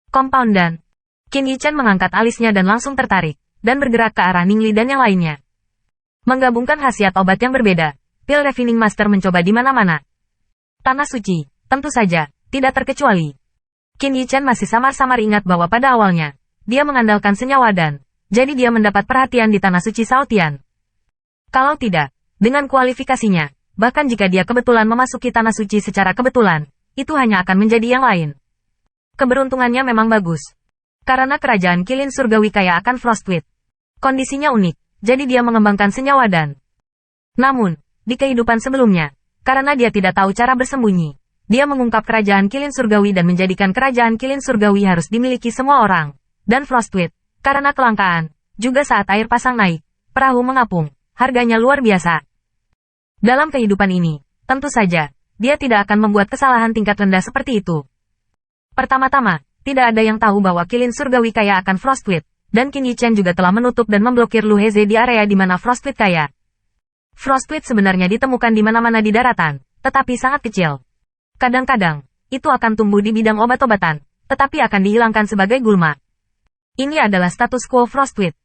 Compound dan Qin Yichen mengangkat alisnya dan langsung tertarik, dan bergerak ke arah Ningli dan yang lainnya. Menggabungkan khasiat obat yang berbeda, Pil Refining Master mencoba di mana-mana. Tanah suci, tentu saja, tidak terkecuali. Qin Yichen masih samar-samar ingat bahwa pada awalnya, dia mengandalkan senyawa dan, jadi dia mendapat perhatian di tanah suci Saotian. Kalau tidak, dengan kualifikasinya, bahkan jika dia kebetulan memasuki tanah suci secara kebetulan, itu hanya akan menjadi yang lain. Keberuntungannya memang bagus. Karena kerajaan Kilin surgawi kaya akan Frostwit. Kondisinya unik, jadi dia mengembangkan senyawa dan. Namun, di kehidupan sebelumnya, karena dia tidak tahu cara bersembunyi, dia mengungkap kerajaan Kilin surgawi dan menjadikan kerajaan Kilin surgawi harus dimiliki semua orang. Dan Frostwit, karena kelangkaan, juga saat air pasang naik, perahu mengapung, harganya luar biasa. Dalam kehidupan ini, tentu saja, dia tidak akan membuat kesalahan tingkat rendah seperti itu. Pertama-tama, tidak ada yang tahu bahwa Kilin surgawi kaya akan Frostwit, dan Qin Yichen juga telah menutup dan memblokir Lu Heze di area di mana Frostwit kaya. Frostwit sebenarnya ditemukan di mana-mana di daratan, tetapi sangat kecil. Kadang-kadang, itu akan tumbuh di bidang obat-obatan, tetapi akan dihilangkan sebagai gulma. Ini adalah status quo Frostwit.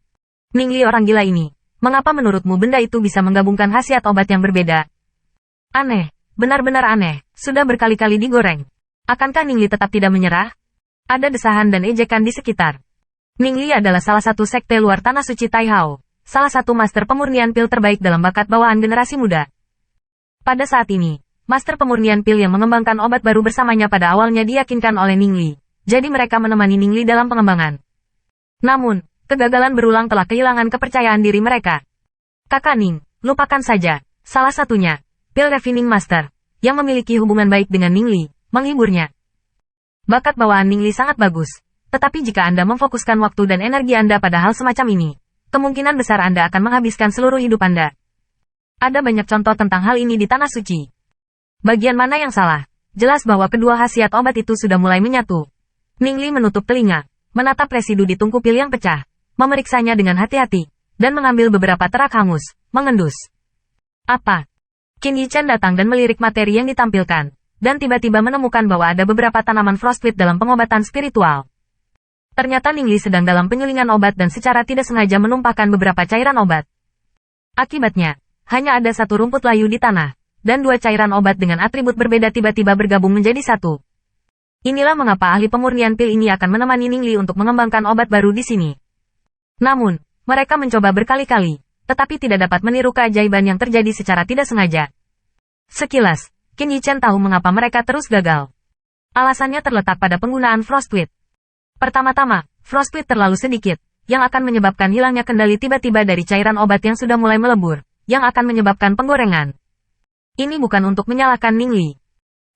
Ningli orang gila ini, mengapa menurutmu benda itu bisa menggabungkan khasiat obat yang berbeda? Aneh, benar-benar aneh, sudah berkali-kali digoreng. Akankah Ningli tetap tidak menyerah? Ada desahan dan ejekan di sekitar. Ningli adalah salah satu sekte luar tanah suci Taihao, salah satu master pemurnian pil terbaik dalam bakat bawaan generasi muda. Pada saat ini, master pemurnian pil yang mengembangkan obat baru bersamanya pada awalnya diyakinkan oleh Ningli, jadi mereka menemani Ningli dalam pengembangan. Namun, kegagalan berulang telah kehilangan kepercayaan diri mereka. Kakak Ning, lupakan saja, salah satunya, Pil Refining Master, yang memiliki hubungan baik dengan Ningli, menghiburnya. Bakat bawaan Ningli sangat bagus, tetapi jika Anda memfokuskan waktu dan energi Anda pada hal semacam ini, kemungkinan besar Anda akan menghabiskan seluruh hidup Anda. Ada banyak contoh tentang hal ini di Tanah Suci. Bagian mana yang salah? Jelas bahwa kedua khasiat obat itu sudah mulai menyatu. Ningli menutup telinga, menatap residu di tungku pil yang pecah, memeriksanya dengan hati-hati, dan mengambil beberapa terak hangus, mengendus. Apa? Qin Yichen datang dan melirik materi yang ditampilkan, dan tiba-tiba menemukan bahwa ada beberapa tanaman Frostwit dalam pengobatan spiritual. Ternyata Ningli sedang dalam penyulingan obat dan secara tidak sengaja menumpahkan beberapa cairan obat. Akibatnya, hanya ada satu rumput layu di tanah, dan dua cairan obat dengan atribut berbeda tiba-tiba bergabung menjadi satu. Inilah mengapa ahli pemurnian pil ini akan menemani Ningli untuk mengembangkan obat baru di sini. Namun, mereka mencoba berkali-kali, tetapi tidak dapat meniru keajaiban yang terjadi secara tidak sengaja. Sekilas, Qin Yichen tahu mengapa mereka terus gagal. Alasannya terletak pada penggunaan Frostwit. Pertama-tama, Frostwit terlalu sedikit, yang akan menyebabkan hilangnya kendali tiba-tiba dari cairan obat yang sudah mulai melebur, yang akan menyebabkan penggorengan. Ini bukan untuk menyalahkan Ningli.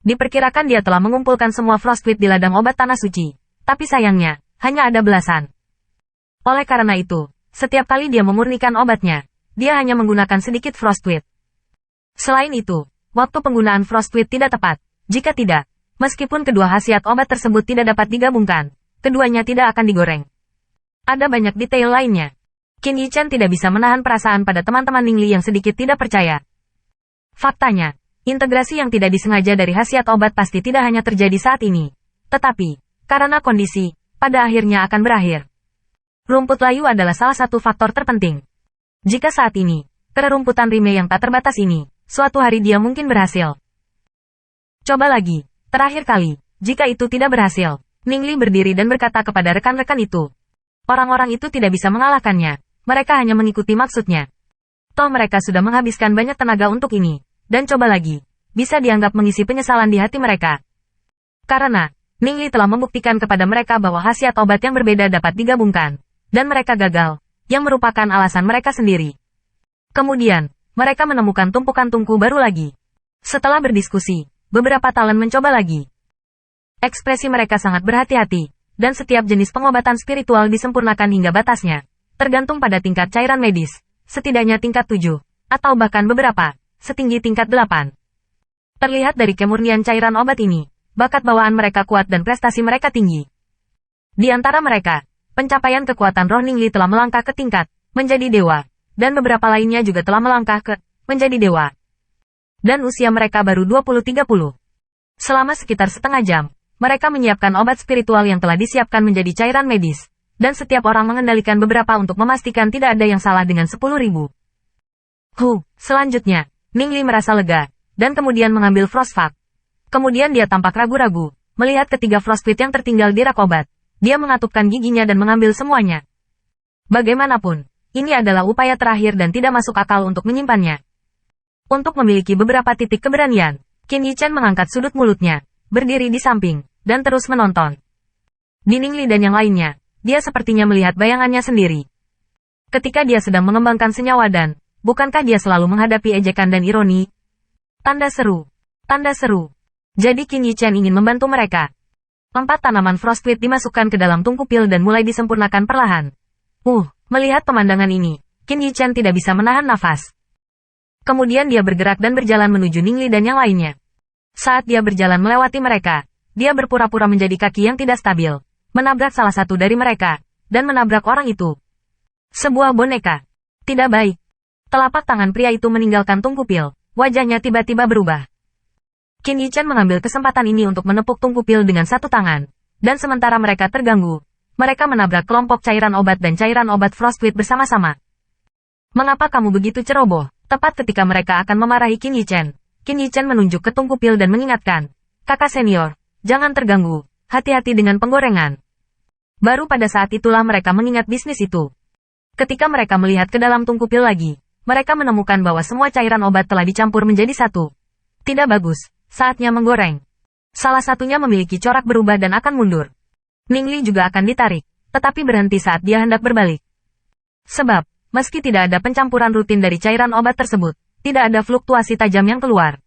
Diperkirakan dia telah mengumpulkan semua Frostwit di ladang obat Tanah Suci, tapi sayangnya, hanya ada belasan. Oleh karena itu, setiap kali dia memurnikan obatnya, dia hanya menggunakan sedikit Frostwit. Selain itu, waktu penggunaan Frostwit tidak tepat. Jika tidak, meskipun kedua khasiat obat tersebut tidak dapat digabungkan, keduanya tidak akan digoreng. Ada banyak detail lainnya. Qin Yichen tidak bisa menahan perasaan pada teman-teman Ningli yang sedikit tidak percaya. Faktanya, integrasi yang tidak disengaja dari khasiat obat pasti tidak hanya terjadi saat ini, tetapi, karena kondisi, pada akhirnya akan berakhir. Rumput layu adalah salah satu faktor terpenting. Jika saat ini, kererumputan Rime yang tak terbatas ini, suatu hari dia mungkin berhasil. Coba lagi, terakhir kali, jika itu tidak berhasil, Ningli berdiri dan berkata kepada rekan-rekan itu. Orang-orang itu tidak bisa mengalahkannya, mereka hanya mengikuti maksudnya. Toh mereka sudah menghabiskan banyak tenaga untuk ini, dan coba lagi, bisa dianggap mengisi penyesalan di hati mereka. Karena, Ningli telah membuktikan kepada mereka bahwa khasiat obat yang berbeda dapat digabungkan, dan mereka gagal, yang merupakan alasan mereka sendiri. Kemudian, mereka menemukan tumpukan tungku baru lagi. Setelah berdiskusi, beberapa talent mencoba lagi. Ekspresi mereka sangat berhati-hati, dan setiap jenis pengobatan spiritual disempurnakan hingga batasnya, tergantung pada tingkat cairan medis, setidaknya tingkat 7, atau bahkan beberapa, setinggi tingkat 8. Terlihat dari kemurnian cairan obat ini, bakat bawaan mereka kuat dan prestasi mereka tinggi. Di antara mereka, pencapaian kekuatan roh Ningli telah melangkah ke tingkat, menjadi dewa, dan beberapa lainnya juga telah melangkah ke, menjadi dewa. Dan usia mereka baru 20-30. Selama sekitar setengah jam, Mereka menyiapkan obat spiritual yang telah disiapkan menjadi cairan medis, dan setiap orang mengendalikan beberapa untuk memastikan tidak ada yang salah dengan 10.000. Selanjutnya, Ningli merasa lega, dan kemudian mengambil Frostfuck. Kemudian dia tampak ragu-ragu, melihat ketiga Frostpit yang tertinggal di rak obat. Dia mengatupkan giginya dan mengambil semuanya. Bagaimanapun, ini adalah upaya terakhir dan tidak masuk akal untuk menyimpannya. Untuk memiliki beberapa titik keberanian, Qin Yichen mengangkat sudut mulutnya, berdiri di samping, dan terus menonton. Di Ningli dan yang lainnya, dia sepertinya melihat bayangannya sendiri. Ketika dia sedang mengembangkan senyawa dan, bukankah dia selalu menghadapi ejekan dan ironi? Tanda seru. Tanda seru. Jadi Qin Yichen ingin membantu mereka. 4 tanaman Frostpit dimasukkan ke dalam tungku pil dan mulai disempurnakan perlahan. Melihat pemandangan ini, Qin Yichen tidak bisa menahan nafas. Kemudian dia bergerak dan berjalan menuju Ningli dan yang lainnya. Saat dia berjalan melewati mereka, dia berpura-pura menjadi kaki yang tidak stabil, menabrak salah satu dari mereka, dan menabrak orang itu. Sebuah boneka. Tidak baik. Telapak tangan pria itu meninggalkan tungku pil, wajahnya tiba-tiba berubah. Qin Yichen mengambil kesempatan ini untuk menepuk tungku pil dengan satu tangan, dan sementara mereka terganggu, mereka menabrak kelompok cairan obat dan cairan obat Frostpit bersama-sama. Mengapa kamu begitu ceroboh? Tepat ketika mereka akan memarahi Qin Yichen menunjuk ke tungku pil dan mengingatkan, kakak senior, jangan terganggu, hati-hati dengan penggorengan. Baru pada saat itulah mereka mengingat bisnis itu. Ketika mereka melihat ke dalam tungku pil lagi, mereka menemukan bahwa semua cairan obat telah dicampur menjadi satu. Tidak bagus, saatnya menggoreng. Salah satunya memiliki corak berubah dan akan mundur. Ningli juga akan ditarik, tetapi berhenti saat dia hendak berbalik. Sebab, meski tidak ada pencampuran rutin dari cairan obat tersebut, tidak ada fluktuasi tajam yang keluar.